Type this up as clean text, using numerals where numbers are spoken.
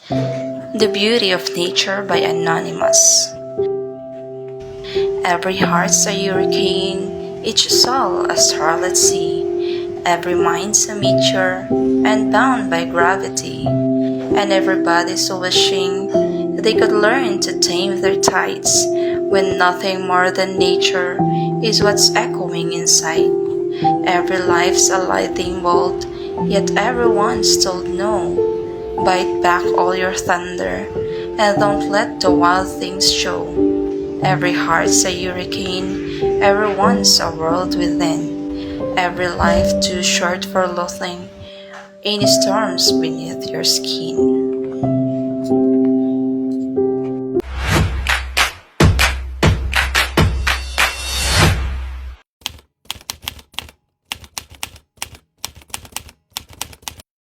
The Beauty of Nature by Anonymous. Every heart's a hurricane, each soul a starlit sea, every mind's a meteor, and bound by gravity, and everybody's wishing they could learn to tame their tides, when nothing more than nature is what's echoing inside. Every life's a lightning bolt, yet everyone's told no. Bite back all your thunder, and don't let the wild things show. Every heart's a hurricane, everyone's a world within. Every life too short for loathing, any storms beneath your skin.